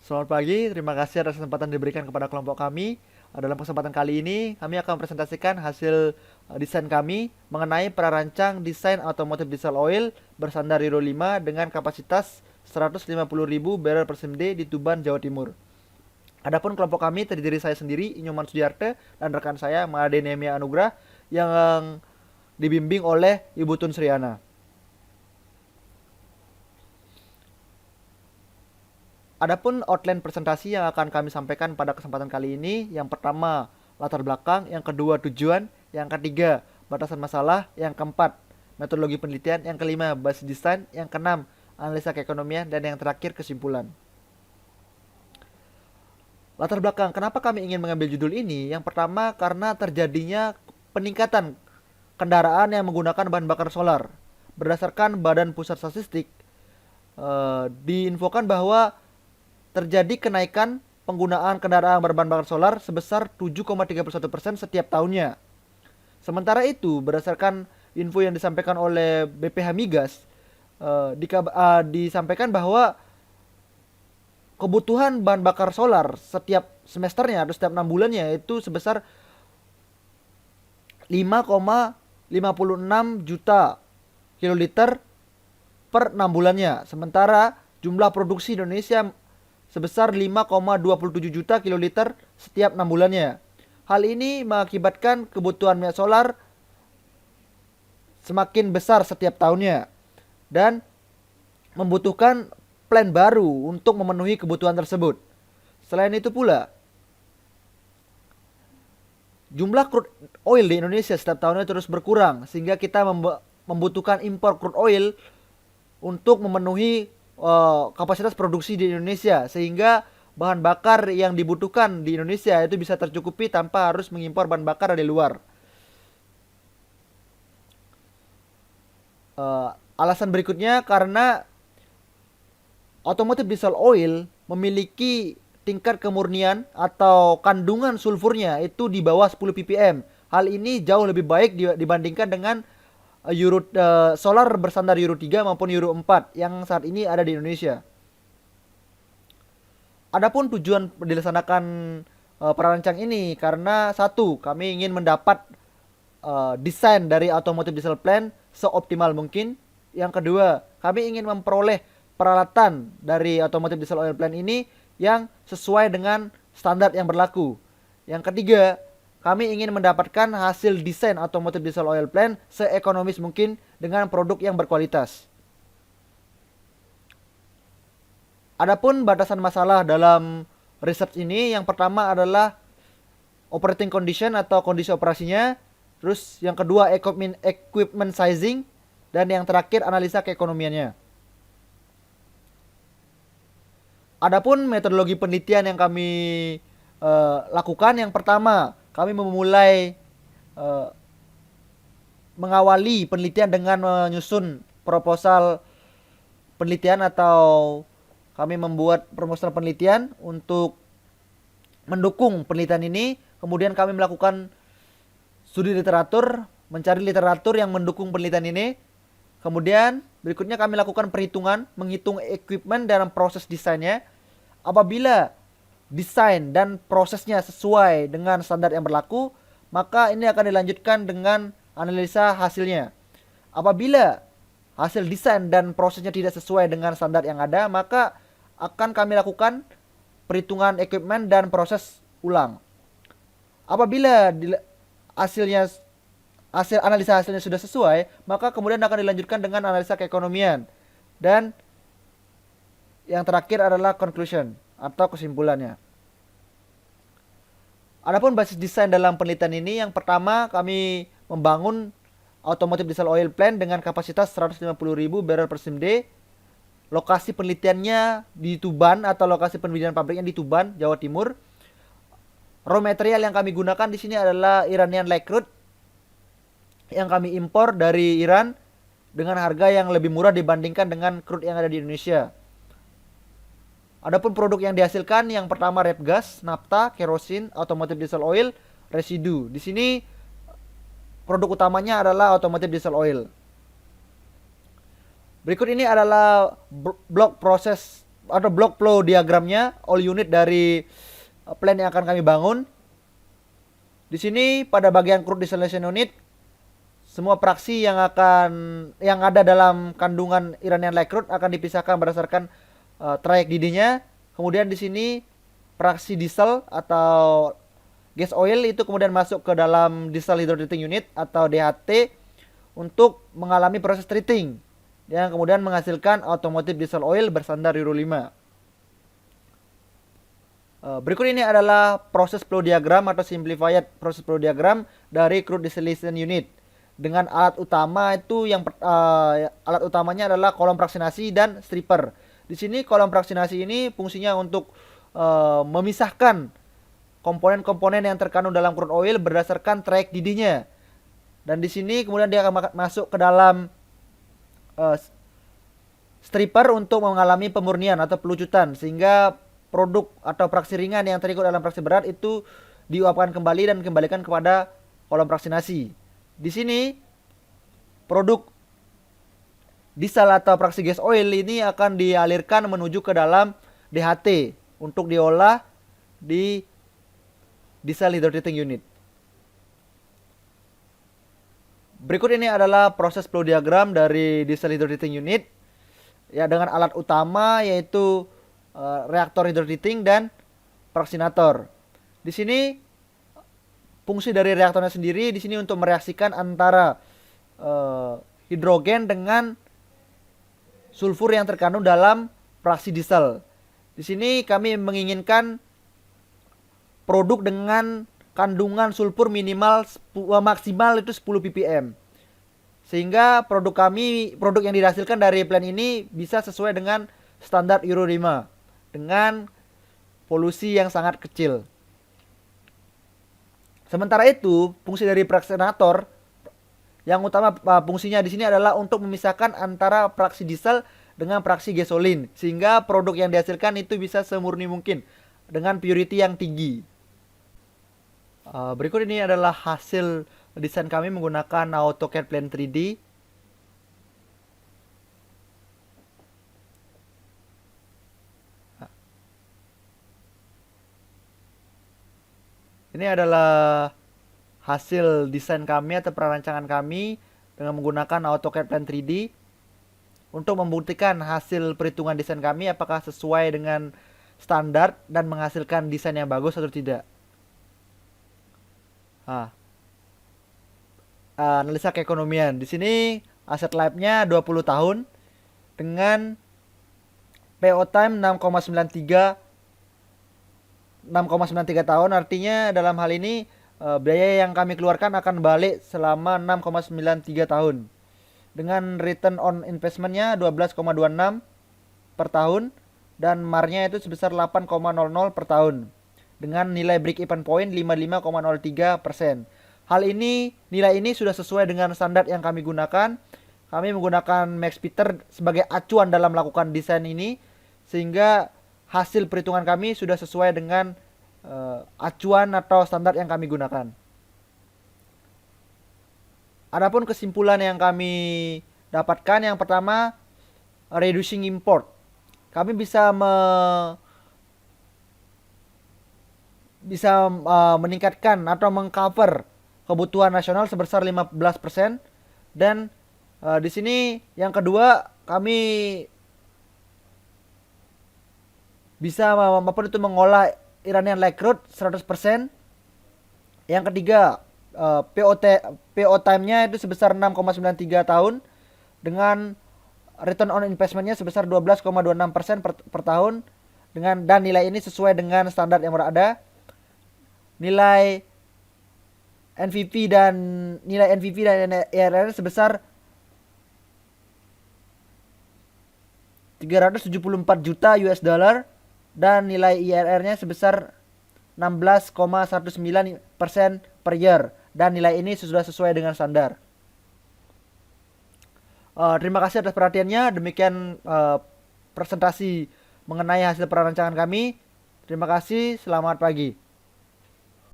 Selamat pagi, terima kasih atas kesempatan diberikan kepada kelompok kami. Dalam kesempatan kali ini, kami akan presentasikan hasil desain kami mengenai prarancang desain otomotif diesel oil bersandar Euro 5 dengan kapasitas 150.000 barrel per SIMD di Tuban, Jawa Timur. Adapun kelompok kami terdiri saya sendiri, Inyoman Sudiarte, dan rekan saya, Made Nemia Anugrah, yang dibimbing oleh Ibu Tun Sriana. Adapun outline presentasi yang akan kami sampaikan pada kesempatan kali ini, yang pertama latar belakang, yang kedua tujuan, yang ketiga batasan masalah, yang keempat metodologi penelitian, yang kelima basis desain, yang keenam analisa keekonomian, dan yang terakhir kesimpulan. Latar belakang, kenapa kami ingin mengambil judul ini? Yang pertama karena terjadinya peningkatan kendaraan yang menggunakan bahan bakar solar. Berdasarkan Badan Pusat Statistik, diinfokan bahwa terjadi kenaikan penggunaan kendaraan berbahan bakar solar sebesar 7,31% setiap tahunnya. Sementara itu, berdasarkan info yang disampaikan oleh BPH Migas, disampaikan bahwa kebutuhan bahan bakar solar setiap semesternya atau setiap 6 bulannya itu sebesar 5,56 juta kiloliter per 6 bulannya. Sementara jumlah produksi Indonesia sebesar 5,27 juta kiloliter setiap 6 bulannya. Hal ini mengakibatkan kebutuhan minyak solar semakin besar setiap tahunnya dan membutuhkan plan baru untuk memenuhi kebutuhan tersebut. Selain itu pula, jumlah crude oil di Indonesia setiap tahunnya terus berkurang sehingga kita membutuhkan impor crude oil untuk memenuhi kapasitas produksi di Indonesia, sehingga bahan bakar yang dibutuhkan di Indonesia itu bisa tercukupi tanpa harus mengimpor bahan bakar dari luar. Alasan berikutnya karena otomotif diesel oil memiliki tingkat kemurnian atau kandungan sulfurnya itu di bawah 10 ppm. Hal ini jauh lebih baik dibandingkan dengan solar bersandar Euro 3 maupun Euro 4 yang saat ini ada di Indonesia. Adapun tujuan dilaksanakan perancang ini karena satu, kami ingin mendapat desain dari otomotif diesel plant seoptimal mungkin. Yang kedua, kami ingin memperoleh peralatan dari otomotif diesel oil plant ini yang sesuai dengan standar yang berlaku. Yang ketiga, kami ingin mendapatkan hasil desain otomotif diesel oil plant seekonomis mungkin dengan produk yang berkualitas. Adapun batasan masalah dalam research ini, yang pertama adalah operating condition atau kondisi operasinya, terus yang kedua equipment sizing, dan yang terakhir analisa keekonomiannya. Adapun metodologi penelitian yang kami lakukan, yang pertama kami memulai mengawali penelitian dengan menyusun proposal penelitian atau kami membuat proposal penelitian untuk mendukung penelitian ini. Kemudian kami melakukan studi literatur, mencari literatur yang mendukung penelitian ini. Kemudian berikutnya kami lakukan perhitungan, menghitung equipment dalam proses desainnya. Apabila desain dan prosesnya sesuai dengan standar yang berlaku, maka ini akan dilanjutkan dengan analisa hasilnya. Apabila hasil desain dan prosesnya tidak sesuai dengan standar yang ada, maka akan kami lakukan perhitungan equipment dan proses ulang. Apabila hasil analisa hasilnya sudah sesuai, maka kemudian akan dilanjutkan dengan analisa keekonomian. Dan yang terakhir adalah conclusion atau kesimpulannya. Adapun basis desain dalam penelitian ini, yang pertama kami membangun otomotif diesel oil plant dengan kapasitas 150.000 barrel per SIMD. Lokasi penelitiannya di Tuban atau lokasi pembibitan pabriknya di Tuban, Jawa Timur. Raw material yang kami gunakan di sini adalah Iranian light crude yang kami impor dari Iran dengan harga yang lebih murah dibandingkan dengan crude yang ada di Indonesia. Adapun produk yang dihasilkan, yang pertama rep gas, nafta, kerosin, automotive diesel oil, residu. Di sini produk utamanya adalah automotive diesel oil. Berikut ini adalah blok proses atau block flow diagramnya, all unit dari plan yang akan kami bangun. Di sini pada bagian crude distillation unit, semua fraksi yang ada dalam kandungan Iranian light crude akan dipisahkan berdasarkan trayek didihnya. Kemudian di sini fraksi diesel atau gas oil itu kemudian masuk ke dalam diesel hydrotreating unit atau DHT untuk mengalami proses treating yang kemudian menghasilkan automotive diesel oil bersandar Euro 5. Berikut ini adalah proses flow diagram atau simplified proses flow diagram dari crude distillation unit. Dengan alat utama itu alat utamanya adalah kolom fraksinasi dan stripper. Di sini kolom fraksinasi ini fungsinya untuk memisahkan komponen-komponen yang terkandung dalam crude oil berdasarkan trayek didihnya. Dan di sini kemudian dia akan masuk ke dalam stripper untuk mengalami pemurnian atau pelucutan, sehingga produk atau fraksi ringan yang terikut dalam fraksi berat itu diuapkan kembali dan dikembalikan kepada kolom fraksinasi. Di sini produk diesel atau fraksi gas oil ini akan dialirkan menuju ke dalam DHT untuk diolah di diesel hydrotreating unit. Berikut ini adalah proses flow diagram dari diesel hydrotreating unit ya, dengan alat utama yaitu reaktor hydrotreating dan fraksinator. Di sini fungsi dari reaktornya sendiri di sini untuk mereaksikan antara hidrogen dengan sulfur yang terkandung dalam fraksi diesel. Di sini kami menginginkan produk dengan kandungan sulfur maksimal itu 10 ppm. Sehingga produk yang dihasilkan dari plan ini bisa sesuai dengan standar Euro 5 dengan polusi yang sangat kecil. Sementara itu, fungsi dari fraksinator yang utama fungsinya di sini adalah untuk memisahkan antara fraksi diesel dengan fraksi gasolin, sehingga produk yang dihasilkan itu bisa semurni mungkin dengan purity yang tinggi. Berikut ini adalah hasil desain kami menggunakan AutoCAD Plan 3D. Ini adalah hasil desain kami atau perancangan kami dengan menggunakan AutoCAD Plan 3D untuk membuktikan hasil perhitungan desain kami apakah sesuai dengan standar dan menghasilkan desain yang bagus atau tidak. Analisa keekonomian. Di sini aset life-nya 20 tahun dengan PO time 6,93 tahun. Artinya dalam hal ini biaya yang kami keluarkan akan balik selama 6,93 tahun. Dengan return on investment-nya 12,26 per tahun dan MAR-nya itu sebesar 8,00 per tahun. Dengan nilai break even point 55,03%. Nilai ini sudah sesuai dengan standar yang kami gunakan. Kami menggunakan MaxPeter sebagai acuan dalam melakukan desain ini, sehingga hasil perhitungan kami sudah sesuai dengan acuan atau standar yang kami gunakan. Adapun kesimpulan yang kami dapatkan, yang pertama, reducing import. Kami bisa meningkatkan atau mengcover kebutuhan nasional sebesar 15%. Dan di sini yang kedua, kami bisa mengolah Iranian light crude 100%. Yang ketiga, PO time-nya itu sebesar 6,93 tahun dengan return on investment-nya sebesar 12,26% per tahun, dan nilai ini sesuai dengan standar yang berada. Nilai NPV dan IRR sebesar 374 juta US dollar dan nilai IRR-nya sebesar 16,19% per year, dan nilai ini sudah sesuai dengan standar. Terima kasih atas perhatiannya. Demikian presentasi mengenai hasil perancangan kami. Terima kasih, selamat pagi.